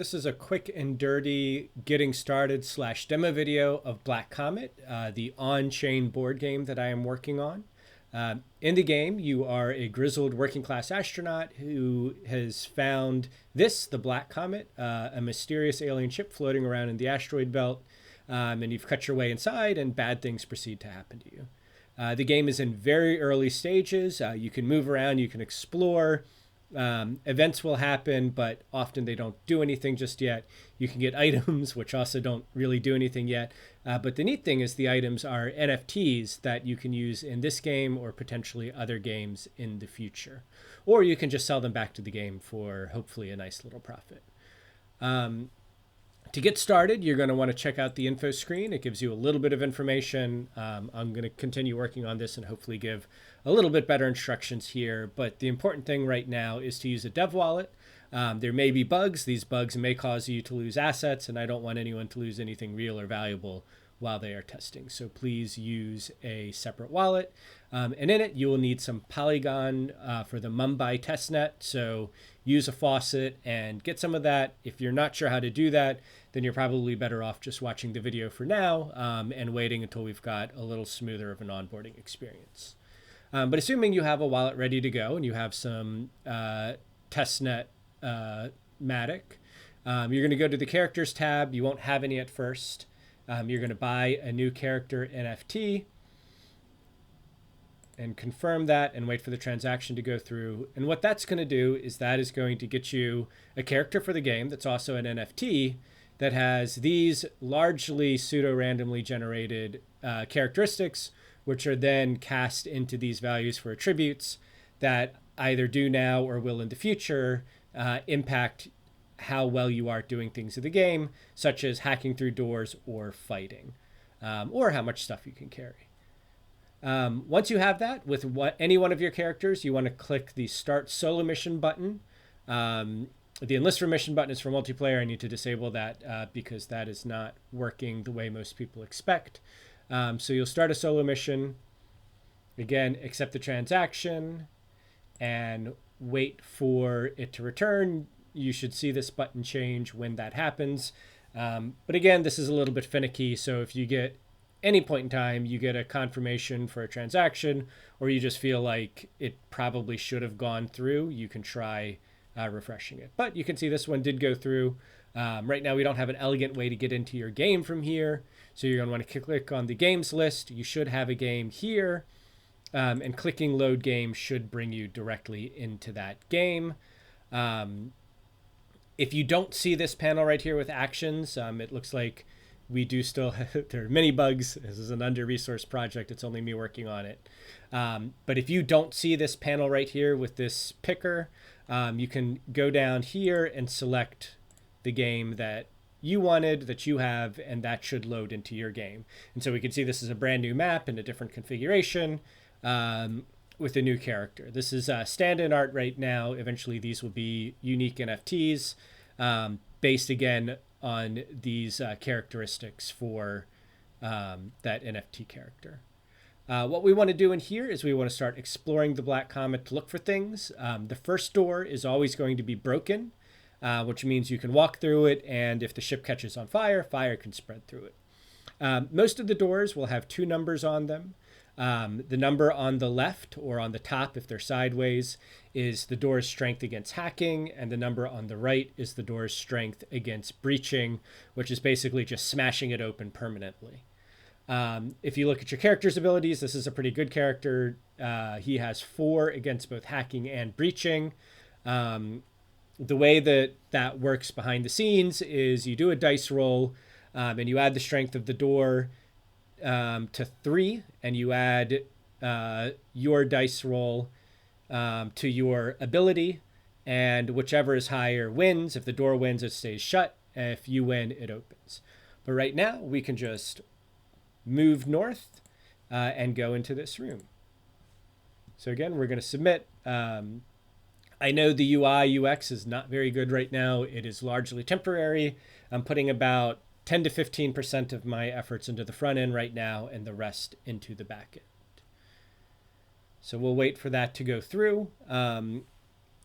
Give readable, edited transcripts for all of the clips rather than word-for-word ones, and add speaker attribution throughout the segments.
Speaker 1: This is a quick and dirty getting started / demo video of Black Comet, the on-chain board game that I am working on. In the game, you are a grizzled working class astronaut who has found the Black Comet, a mysterious alien ship floating around in the asteroid belt, and you've cut your way inside and bad things proceed to happen to you. The game is in very early stages. You can move around, you can explore. Events will happen, but often they don't do anything just yet. You can get items, which also don't really do anything yet. But the neat thing is the items are NFTs that you can use in this game or potentially other games in the future. Or you can just sell them back to the game for hopefully a nice little profit. To get started, you're going to want to check out the info screen. It gives you a little bit of information. I'm going to continue working on this and hopefully give a little bit better instructions here. But the important thing right now is to use a dev wallet. There may be bugs. These bugs may cause you to lose assets, and I don't want anyone to lose anything real or valuable while they are testing. So please use a separate wallet. And in it, you will need some Polygon for the Mumbai testnet. So use a faucet and get some of that. If you're not sure how to do that, then you're probably better off just watching the video for now and waiting until we've got a little smoother of an onboarding experience. But assuming you have a wallet ready to go and you have some testnet Matic, you're going to go to the characters tab. You won't have any at first. You're going to buy a new character NFT and confirm that and wait for the transaction to go through. And what that's going to do is that is going to get you a character for the game that's also an NFT that has these largely pseudo-randomly generated characteristics, which are then cast into these values for attributes that either do now or will in the future impact how well you are doing things in the game, such as hacking through doors or fighting, or how much stuff you can carry. Once you have that with any one of your characters, you want to click the Start Solo Mission button. The Enlist for Mission button is for multiplayer. I need to disable that because that is not working the way most people expect. So you'll start a solo mission. Again, accept the transaction and wait for it to return. You should see this button change when that happens. But again, this is a little bit finicky. So if you get any point in time, you get a confirmation for a transaction, or you just feel like it probably should have gone through, you can try refreshing it. But you can see this one did go through. Right now, we don't have an elegant way to get into your game from here. So you're going to want to click on the games list. You should have a game here. And clicking load game should bring you directly into that game. If you don't see this panel right here with actions, it looks like we do still have, there are many bugs. This is an under-resourced project. It's only me working on it. But if you don't see this panel right here with this picker, you can go down here and select the game that you wanted, that you have, and that should load into your game. And so we can see this is a brand new map in a different configuration with a new character. This is stand-in art right now. Eventually these will be unique NFTs based again on these characteristics for that NFT character. What we want to do in here is we want to start exploring the Black Comet to look for things. The first door is always going to be broken, which means you can walk through it, and if the ship catches on fire, fire can spread through it. Most of the doors will have two numbers on them. The number on the left or on the top, if they're sideways, is the door's strength against hacking, and the number on the right is the door's strength against breaching, which is basically just smashing it open permanently. If you look at your character's abilities, this is a pretty good character. He has 4 against both hacking and breaching. The way that works behind the scenes is you do a dice roll and you add the strength of the door to 3, and you add your dice roll to your ability, and whichever is higher wins. If the door wins, it stays shut. If you win, it opens. But right now, we can just move north and go into this room. So again, we're going to submit. I know the UI UX is not very good right now. It is largely temporary. I'm putting about 10 to 15% of my efforts into the front end right now and the rest into the back end. So we'll wait for that to go through.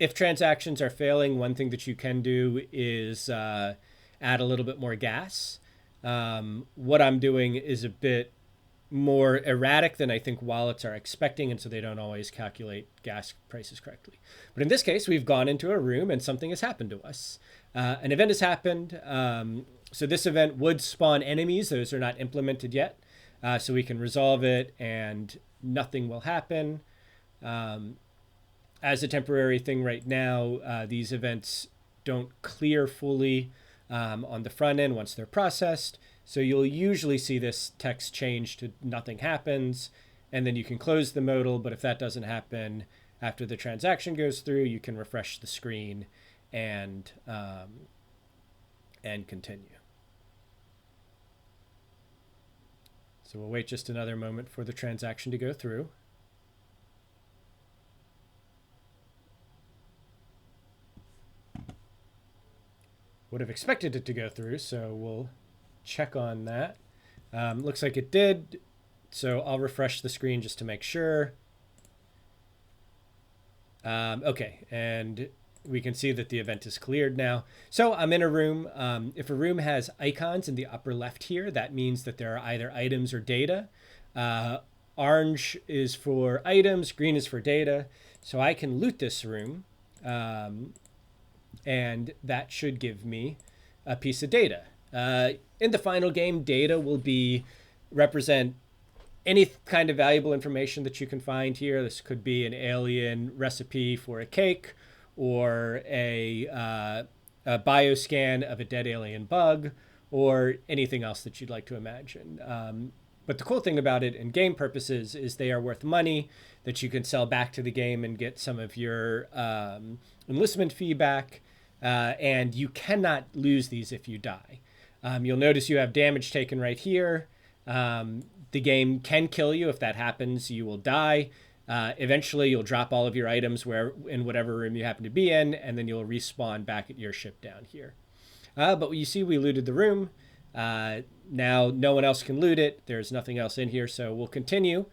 Speaker 1: if transactions are failing, one thing that you can do is add a little bit more gas. What I'm doing is a bit more erratic than I think wallets are expecting, and so they don't always calculate gas prices correctly. But in this case, we've gone into a room and something has happened to us. An event has happened. So this event would spawn enemies. Those are not implemented yet. So we can resolve it and nothing will happen. As a temporary thing right now, these events don't clear fully on the front end once they're processed. So you'll usually see this text change to nothing happens, and then you can close the modal. But if that doesn't happen after the transaction goes through, you can refresh the screen and continue. So we'll wait just another moment for the transaction to go through. Would have expected it to go through, so we'll check on that. Looks like it did, so I'll refresh the screen just to make sure. Okay, and we can see that the event is cleared now. So I'm in a room. If a room has icons in the upper left here, that means that there are either items or data. Orange is for items, green is for data. So I can loot this room, and that should give me a piece of data. In the final game, data will represent any kind of valuable information that you can find here. This could be an alien recipe for a cake, or a bioscan of a dead alien bug, or anything else that you'd like to imagine. But the cool thing about it in game purposes is they are worth money that you can sell back to the game and get some of your enlistment fee back. And you cannot lose these if you die. You'll notice you have damage taken right here. The game can kill you. If that happens, you will die. Eventually, you'll drop all of your items in whatever room you happen to be in, and then you'll respawn back at your ship down here. But you see we looted the room. Now no one else can loot it. There's nothing else in here, so we'll continue.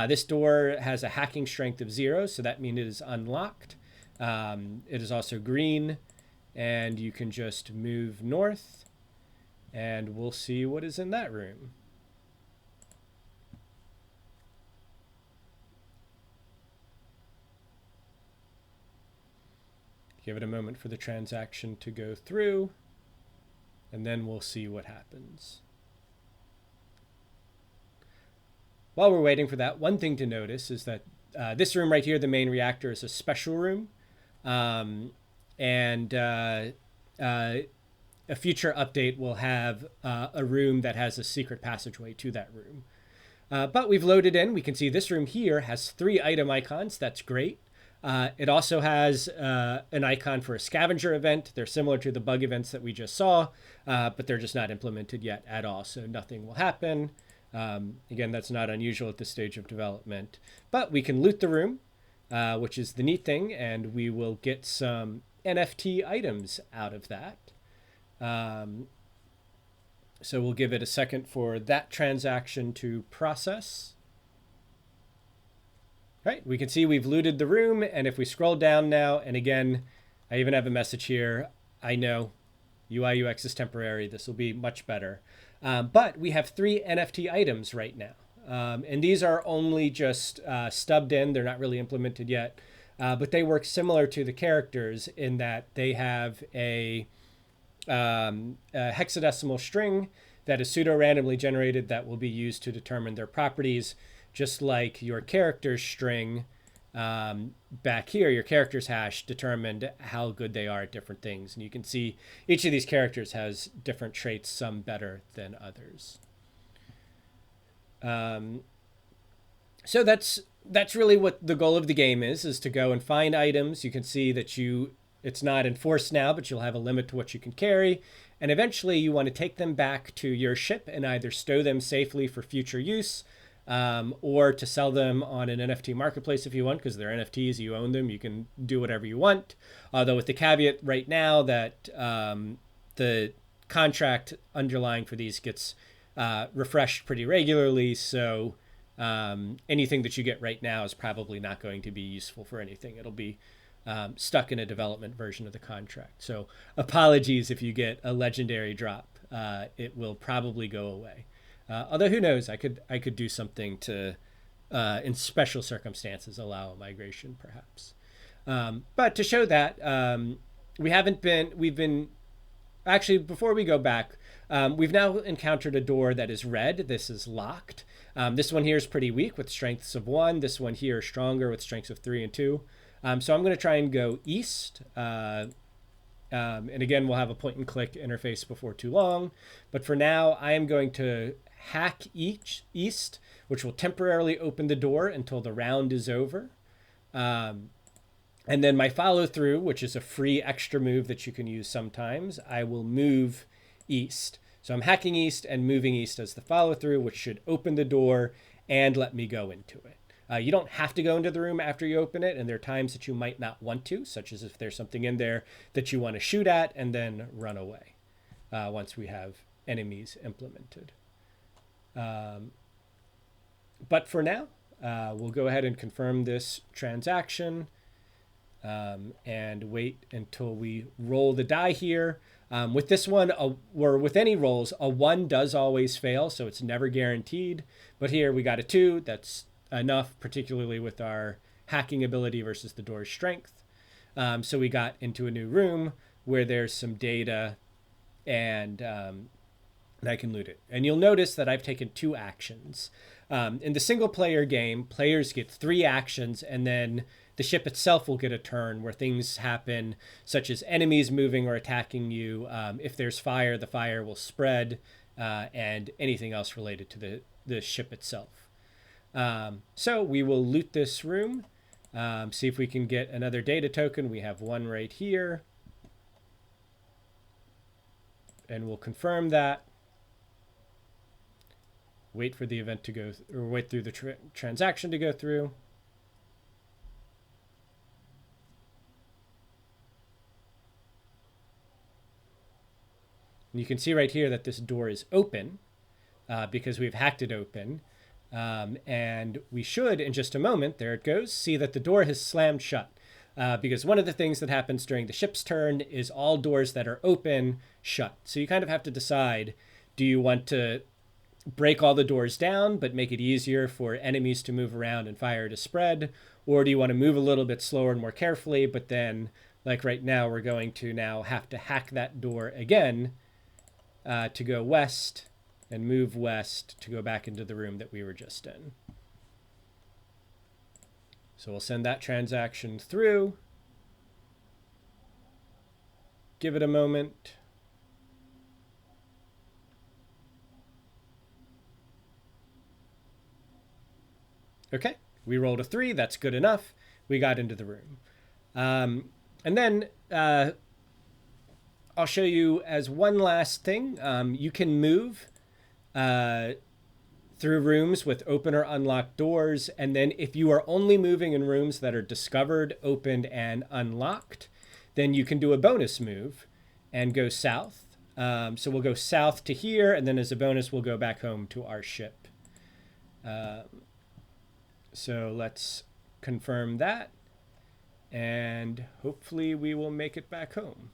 Speaker 1: This door has a hacking strength of 0, so that means it is unlocked. It is also green, and you can just move north, and we'll see what is in that room. Give it a moment for the transaction to go through, and then we'll see what happens. While we're waiting for that, one thing to notice is that this room right here, the main reactor, is a special room. And a future update will have a room that has a secret passageway to that room. But we've loaded in. We can see this room here has 3 item icons. That's great. It also has an icon for a scavenger event. They're similar to the bug events that we just saw, but they're just not implemented yet at all. So nothing will happen. Again, that's not unusual at this stage of development. But we can loot the room, which is the neat thing, and we will get some NFT items out of that. So we'll give it a second for that transaction to process. All right, we can see we've looted the room, and if we scroll down now, and again, I even have a message here. I know UI UX is temporary. This will be much better. But we have 3 NFT items right now. And these are only just stubbed in. They're not really implemented yet. But they work similar to the characters in that they have a hexadecimal string that is pseudo-randomly generated that will be used to determine their properties, just like your character's string back here, your character's hash determined how good they are at different things. And you can see each of these characters has different traits, some better than others. So that's really what the goal of the game is to go and find items. You can see that it's not enforced now, but you'll have a limit to what you can carry. And eventually you want to take them back to your ship and either stow them safely for future use, or to sell them on an NFT marketplace if you want, because they're NFTs, you own them, you can do whatever you want. Although with the caveat right now that the contract underlying for these gets refreshed pretty regularly, so anything that you get right now is probably not going to be useful for anything. It'll be stuck in a development version of the contract. So apologies if you get a legendary drop. It will probably go away. Although who knows, I could do something to, in special circumstances, allow a migration perhaps. But to show that, we've been, actually, before we go back, we've now encountered a door that is red. This is locked. This one here is pretty weak with strengths of 1. This one here is stronger with strengths of 3 and 2. So I'm going to try and go east. And again, we'll have a point and click interface before too long. But for now, I am going to hack east, which will temporarily open the door until the round is over. And then my follow through, which is a free extra move that you can use sometimes, I will move east. So I'm hacking east and moving east as the follow through, which should open the door and let me go into it. You don't have to go into the room after you open it, and there are times that you might not want to, such as if there's something in there that you want to shoot at and then run away once we have enemies implemented. But for now, we'll go ahead and confirm this transaction and wait until we roll the die here. With this one, or with any rolls, a 1 does always fail, so it's never guaranteed. But here we got a 2. That's enough, particularly with our hacking ability versus the door's strength. So we got into a new room where there's some data, and I can loot it. And you'll notice that I've taken 2 actions. In the single player game, players get 3 actions, and then the ship itself will get a turn where things happen, such as enemies moving or attacking you. If there's fire, the fire will spread, and anything else related to the ship itself. So we will loot this room, see if we can get another data token. We have 1 right here. And we'll confirm that. Wait for the event to go, or wait through the transaction to go through. And you can see right here that this door is open because we've hacked it open. And we should, in just a moment, there it goes, see that the door has slammed shut. Because one of the things that happens during the ship's turn is all doors that are open shut. So you kind of have to decide, do you want to break all the doors down but make it easier for enemies to move around and fire to spread? Or do you want to move a little bit slower and more carefully, but then, like right now, we're going to now have to hack that door again to go west and move west to go back into the room that we were just in. So we'll send that transaction through. Give it a moment. Okay, we rolled a 3. That's good enough. We got into the room. And then I'll show you as one last thing. You can move through rooms with open or unlocked doors. And then if you are only moving in rooms that are discovered, opened, and unlocked, then you can do a bonus move and go south. So we'll go south to here, and then as a bonus, we'll go back home to our ship. So let's confirm that, and hopefully we will make it back home.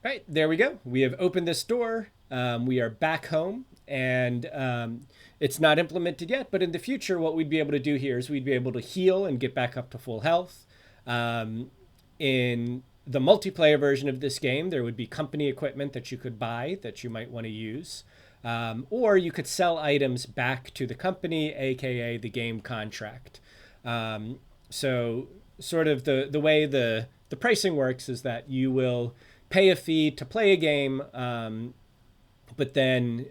Speaker 1: All right, there we go. We have opened this door. We are back home, and it's not implemented yet, but in the future, what we'd be able to do here is we'd be able to heal and get back up to full health. In the multiplayer version of this game, there would be company equipment that you could buy that you might want to use. Or you could sell items back to the company, aka the game contract. So sort of the way the pricing works is that you will pay a fee to play a game, but then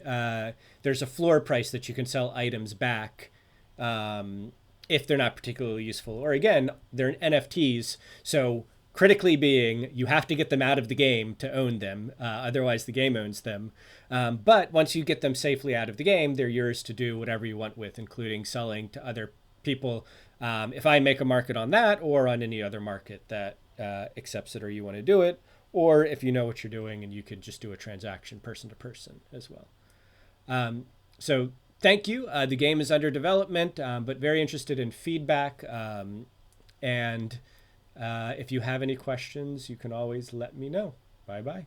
Speaker 1: there's a floor price that you can sell items back if they're not particularly useful. Or again, they're NFTs, so critically being, you have to get them out of the game to own them. Otherwise, the game owns them. But once you get them safely out of the game, they're yours to do whatever you want with, including selling to other people. If I make a market on that, or on any other market that accepts it or you want to do it, or if you know what you're doing and you could just do a transaction person to person as well. So thank you. The game is under development, but very interested in feedback. And if you have any questions, you can always let me know. Bye bye.